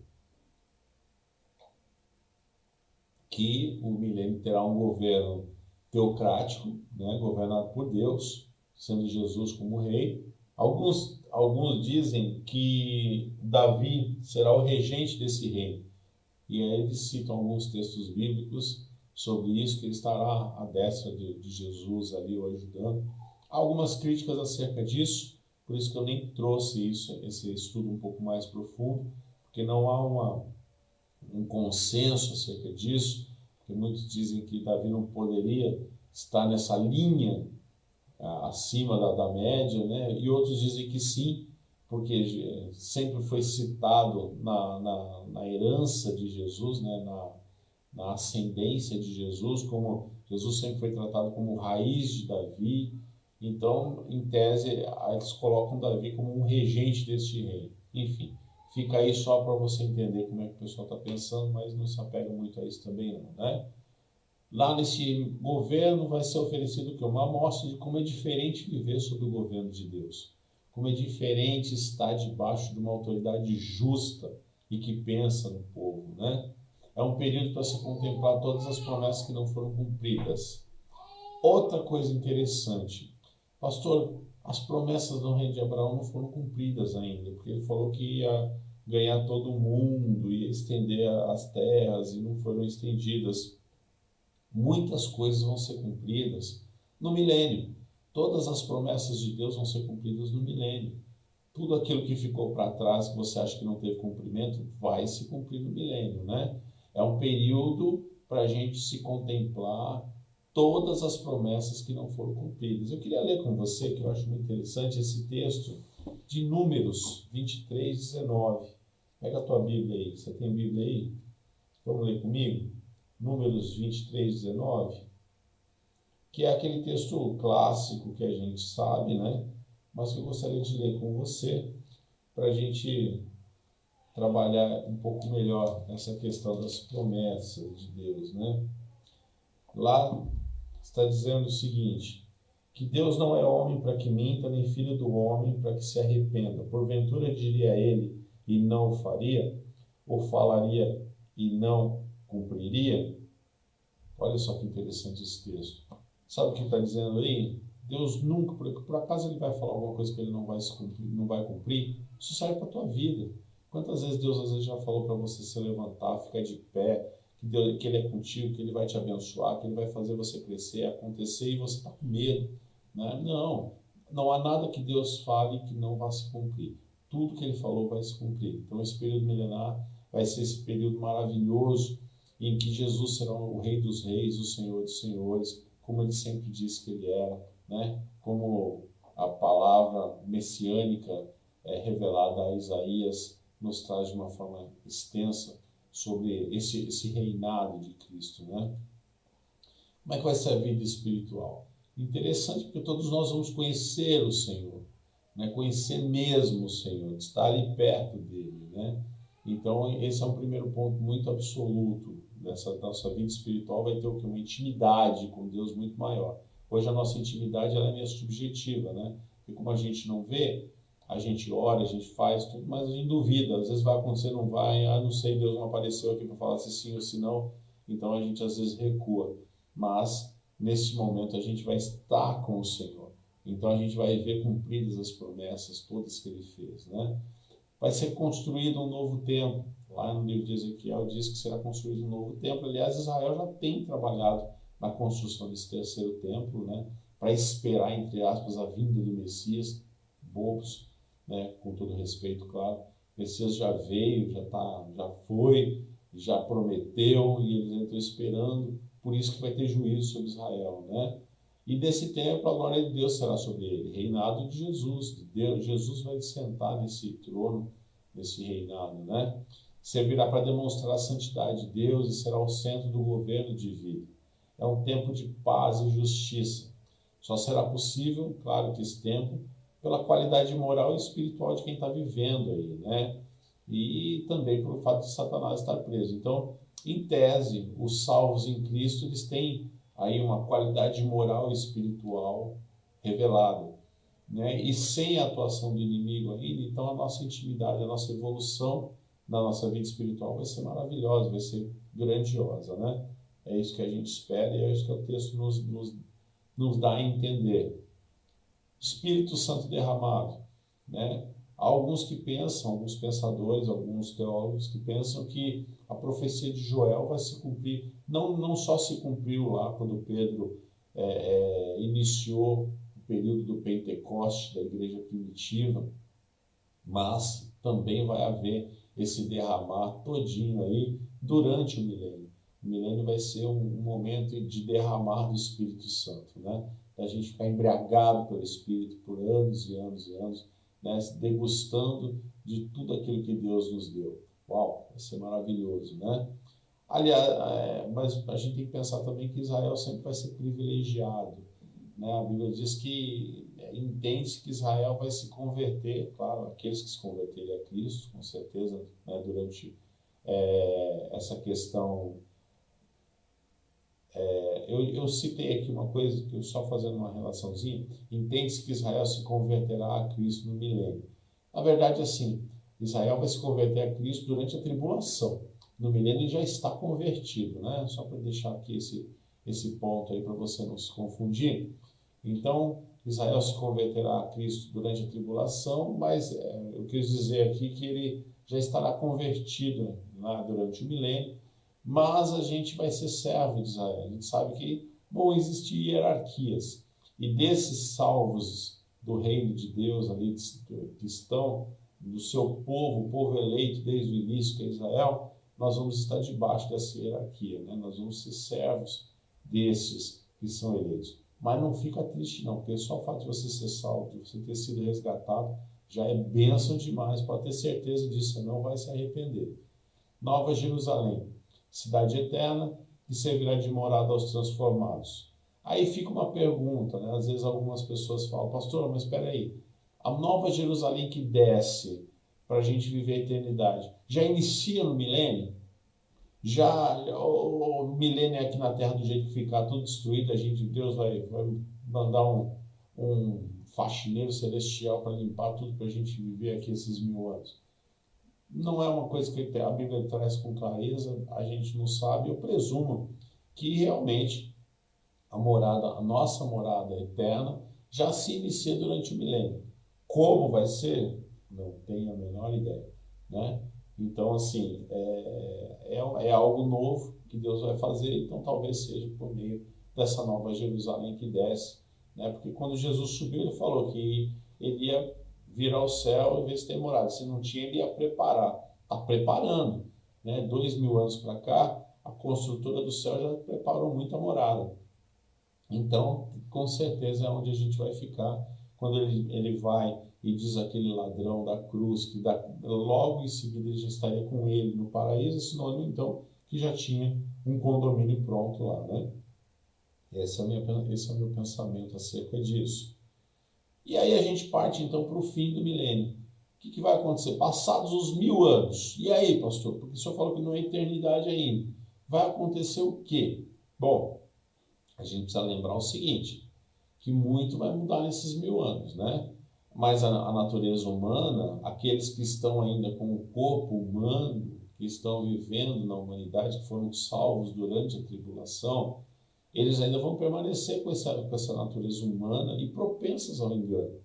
Speaker 1: Que o milênio terá um governo teocrático, né? Governado por Deus, sendo Jesus como rei, Alguns dizem que Davi será o regente desse reino. E aí eles citam alguns textos bíblicos sobre isso, que ele estará à destra de Jesus ali o ajudando. Há algumas críticas acerca disso, por isso que eu nem trouxe esse estudo um pouco mais profundo, porque não há um consenso acerca disso, porque muitos dizem que Davi não poderia estar nessa linha acima da média, né? E outros dizem que sim, porque sempre foi citado na herança de Jesus, né? Na ascendência de Jesus, como Jesus sempre foi tratado como raiz de Davi. Então, em tese, eles colocam Davi como um regente deste reino. Enfim, fica aí só para você entender como é que o pessoal está pensando, mas não se apega muito a isso também não, né? Lá nesse governo vai ser oferecido o quê? Uma amostra de como é diferente viver sob o governo de Deus. Como é diferente estar debaixo de uma autoridade justa e que pensa no povo, né? É um período para se contemplar todas as promessas que não foram cumpridas. Outra coisa interessante, pastor, as promessas do reino de Abraão não foram cumpridas ainda, porque ele falou que ia ganhar todo mundo, ia estender as terras e não foram estendidas. Muitas coisas vão ser cumpridas no milênio. Todas as promessas de Deus vão ser cumpridas no milênio. Tudo aquilo que ficou para trás, que você acha que não teve cumprimento, vai se cumprir no milênio, né? É um período para a gente se contemplar todas as promessas que não foram cumpridas. Eu queria ler com você, que eu acho muito interessante, esse texto de Números 23, 19. Pega a tua Bíblia aí. Você tem Bíblia aí? Vamos ler comigo? Números 23, 19, que é aquele texto clássico que a gente sabe, né? Mas que eu gostaria de ler com você para a gente trabalhar um pouco melhor essa questão das promessas de Deus, né? Lá está dizendo o seguinte, que Deus não é homem para que minta, nem filho do homem para que se arrependa. Porventura diria ele e não o faria, ou falaria e não cumpriria? Olha só que interessante esse texto. Sabe o que está dizendo aí? Deus nunca, por acaso ele vai falar alguma coisa que ele não vai cumprir? Isso serve para a tua vida. Quantas vezes Deus às vezes já falou para você se levantar, ficar de pé, que ele é contigo, que ele vai te abençoar, que ele vai fazer você crescer, acontecer e você está com medo, né? Não há nada que Deus fale que não vá se cumprir. Tudo que ele falou vai se cumprir. Então esse período milenar vai ser esse período maravilhoso em que Jesus será o Rei dos Reis, o Senhor dos Senhores, como ele sempre disse que ele era, né? Como a palavra messiânica revelada a Isaías nos traz de uma forma extensa sobre esse reinado de Cristo, né? Como é que vai ser a vida espiritual? Interessante, porque todos nós vamos conhecer o Senhor, né? Conhecer mesmo o Senhor, estar ali perto dele, né? Então, esse é um primeiro ponto muito absoluto dessa nossa vida espiritual, vai ter o quê? Uma intimidade com Deus muito maior. Hoje a nossa intimidade ela é meio subjetiva, né? E como a gente não vê, a gente ora, a gente faz tudo, mas a gente duvida. Às vezes vai acontecer, não vai, não sei, Deus não apareceu aqui para falar se sim ou se não. Então a gente às vezes recua. Mas nesse momento a gente vai estar com o Senhor. Então a gente vai ver cumpridas as promessas todas que ele fez, né? Vai ser construído um novo templo. Lá no livro de Ezequiel diz que será construído um novo templo. Aliás, Israel já tem trabalhado na construção desse terceiro templo, né? Para esperar, entre aspas, a vinda do Messias. Bobos, né? Com todo respeito, claro. O Messias já veio, já foi, já prometeu e eles estão esperando. Por isso que vai ter juízo sobre Israel, né? E desse tempo a glória de Deus será sobre ele, reinado de Jesus. Jesus vai sentar nesse trono, nesse reinado, né? Servirá para demonstrar a santidade de Deus e será o centro do governo de vida. É um tempo de paz e justiça. Só será possível, claro que esse tempo, pela qualidade moral e espiritual de quem está vivendo aí, né? E também pelo fato de Satanás estar preso. Então, em tese, os salvos em Cristo, eles têm aí uma qualidade moral e espiritual revelada, né? E sem a atuação do inimigo ainda, então a nossa intimidade, a nossa evolução na nossa vida espiritual vai ser maravilhosa, vai ser grandiosa, né? É isso que a gente espera e é isso que o texto nos dá a entender. Espírito Santo derramado. né? Há alguns que pensam, alguns pensadores, alguns teólogos que pensam que a profecia de Joel vai se cumprir, não só se cumpriu lá quando Pedro iniciou o período do Pentecoste da igreja primitiva, mas também vai haver esse derramar todinho aí durante o milênio. O milênio vai ser um momento de derramar do Espírito Santo, né? A gente ficar embriagado pelo Espírito por anos e anos e anos, né? Degustando de tudo aquilo que Deus nos deu. Uau, vai ser maravilhoso, né? Aliás, mas a gente tem que pensar também que Israel sempre vai ser privilegiado, né? A Bíblia diz que entende que Israel vai se converter, claro, aqueles que se converterem a Cristo, com certeza, né, durante essa questão. Eu citei aqui uma coisa, que eu só fazendo uma relaçãozinha, entende-se que Israel se converterá a Cristo no milênio. Na verdade, assim, Israel vai se converter a Cristo durante a tribulação. No milênio ele já está convertido, né? Só para deixar aqui esse ponto aí para você não se confundir. Então, Israel se converterá a Cristo durante a tribulação, mas eu quis dizer aqui que ele já estará convertido, né, durante o milênio, mas a gente vai ser servo de Israel. A gente sabe que vão existir hierarquias, e desses salvos do reino de Deus ali, que estão do seu povo, o povo eleito desde o início, que é Israel, nós vamos estar debaixo dessa hierarquia, né? Nós vamos ser servos desses que são eleitos. Mas não fica triste não, porque só o fato de você ser salvo, de você ter sido resgatado, já é bênção demais, pode ter certeza disso, você não vai se arrepender. Nova Jerusalém, cidade eterna, que servirá de morada aos transformados. Aí fica uma pergunta, né? Às vezes algumas pessoas falam, pastor, mas espera aí, a Nova Jerusalém que desce para a gente viver a eternidade, já inicia no milênio? Já o milênio aqui na Terra, do jeito que ficar tudo destruído, Deus vai mandar um faxineiro celestial para limpar tudo para a gente viver aqui esses 1000 anos. Não é uma coisa que a Bíblia traz com clareza, a gente não sabe. Eu presumo que realmente a nossa morada eterna, já se inicia durante o milênio. Como vai ser? Não tenho a menor ideia, né? Então, assim, é algo novo que Deus vai fazer, então talvez seja por meio dessa Nova Jerusalém que desce, né? Porque quando Jesus subiu, ele falou que ele ia vir ao céu e ver se tem morada. Se não tinha, ele ia preparar. Está preparando, né? 2000 anos para cá, a construtora do céu já preparou muita morada. Então, com certeza é onde a gente vai ficar quando ele vai e diz aquele ladrão da cruz, que logo em seguida ele já estaria com ele no paraíso, sinônimo então que já tinha um condomínio pronto lá, né? Esse é o meu pensamento acerca disso. E aí a gente parte então para o fim do milênio. O que vai acontecer? Passados os 1000 anos. E aí, pastor? Porque o senhor falou que não é eternidade ainda. Vai acontecer o quê? Bom, a gente precisa lembrar o seguinte, que muito vai mudar nesses 1000 anos, né? Mas a natureza humana, aqueles que estão ainda com o corpo humano, que estão vivendo na humanidade, que foram salvos durante a tribulação, eles ainda vão permanecer com essa natureza humana e propensas ao engano,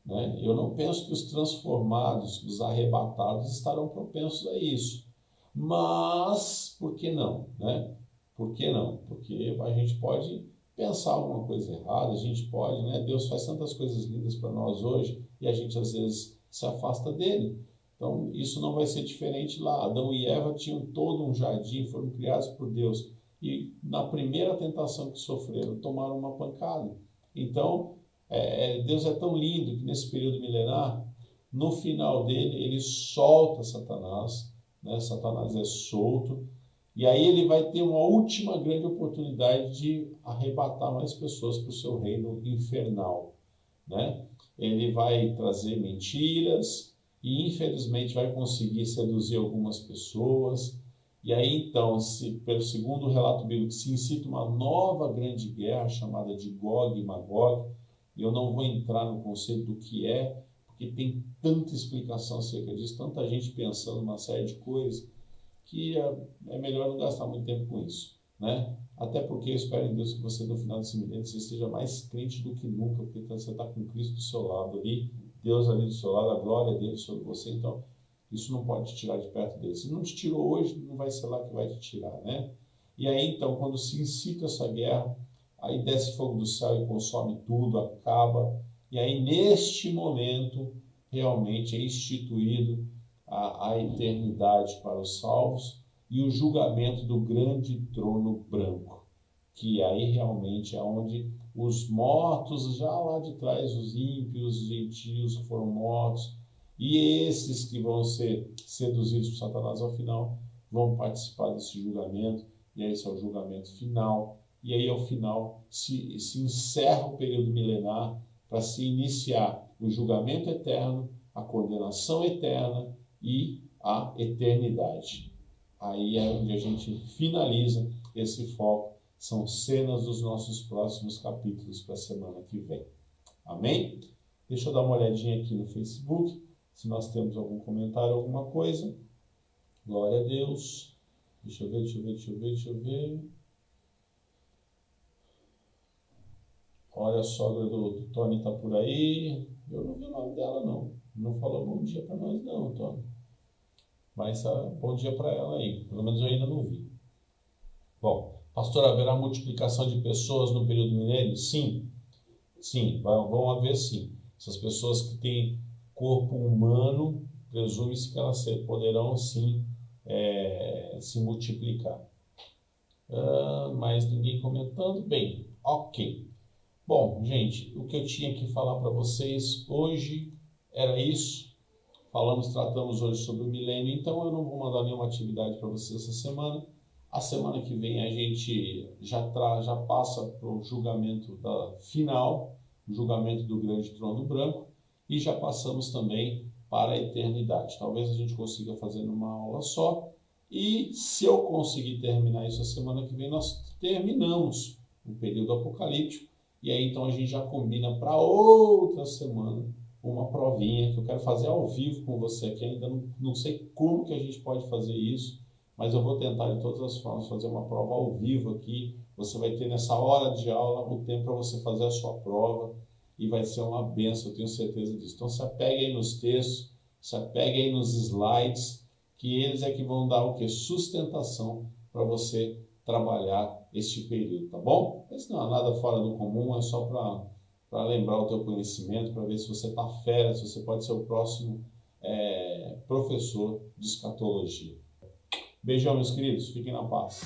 Speaker 1: né? Eu não penso que os transformados, os arrebatados, estarão propensos a isso. Mas, por que não, né? Por que não? Porque a gente pode pensar alguma coisa errada, a gente pode, né? Deus faz tantas coisas lindas para nós hoje e a gente às vezes se afasta dele. Então, isso não vai ser diferente lá. Adão e Eva tinham todo um jardim, foram criados por Deus. E na primeira tentação que sofreram, tomaram uma pancada. Então, Deus é tão lindo que nesse período milenar, no final dele, ele solta Satanás, né? Satanás é solto, e aí ele vai ter uma última grande oportunidade de arrebatar mais pessoas para o seu reino infernal, né? Ele vai trazer mentiras e infelizmente vai conseguir seduzir algumas pessoas. E aí então, pelo segundo relato bíblico, se incita uma nova grande guerra chamada de Gog e Magog. E eu não vou entrar no conceito do que é, porque tem tanta explicação acerca disso, tanta gente pensando uma série de coisas, que é melhor não gastar muito tempo com isso, né? Até porque eu espero em Deus que você, no final desse milênio, você esteja mais crente do que nunca, porque você está com Cristo do seu lado ali, Deus ali do seu lado, a glória dele sobre você, então isso não pode te tirar de perto dele. Se não te tirou hoje, não vai ser lá que vai te tirar, né? E aí, então, quando se incita essa guerra, aí desce fogo do céu e consome tudo, acaba. E aí, neste momento, realmente é instituído a eternidade para os salvos e o julgamento do grande trono branco, que aí realmente é onde os mortos, já lá de trás, os ímpios, os gentios que foram mortos, e esses que vão ser seduzidos por Satanás ao final, vão participar desse julgamento, e aí esse é o julgamento final, e aí ao final se encerra o período milenar para se iniciar o julgamento eterno, a condenação eterna e a eternidade. Aí é onde a gente finaliza esse foco, são cenas dos nossos próximos capítulos para a semana que vem. Amém? Deixa eu dar uma olhadinha aqui no Facebook, se nós temos algum comentário, alguma coisa. Glória a Deus. Deixa eu ver. Olha, a sogra do Tony está por aí. Eu não vi o nome dela, não. Não falou bom dia para nós, não, Tony. Mas bom dia para ela aí. Pelo menos eu ainda não vi. Bom, pastor, haverá multiplicação de pessoas no período milênio? Sim. Sim, vão haver sim. Essas pessoas que têm corpo humano, presume-se que elas poderão sim se multiplicar. Mas ninguém comentando. Bem, ok. Bom, gente, o que eu tinha que falar para vocês hoje era isso. Tratamos hoje sobre o milênio, então eu não vou mandar nenhuma atividade para vocês essa semana. A semana que vem a gente já passa para o julgamento final, o julgamento do grande trono branco, e já passamos também para a eternidade. Talvez a gente consiga fazer numa aula só, e se eu conseguir terminar isso a semana que vem, nós terminamos o período apocalíptico, e aí então a gente já combina para outra semana uma provinha que eu quero fazer ao vivo com você aqui. Ainda não sei como que a gente pode fazer isso, mas eu vou tentar de todas as formas fazer uma prova ao vivo aqui. Você vai ter nessa hora de aula o tempo para você fazer a sua prova e vai ser uma benção, eu tenho certeza disso. Então se apegue aí nos textos, se apegue aí nos slides, que eles é que vão dar o que? Sustentação para você trabalhar este período, tá bom? Isso não é nada fora do comum, é só para lembrar o teu conhecimento, para ver se você está fera, se você pode ser o próximo professor de escatologia. Beijão, meus queridos. Fiquem na paz.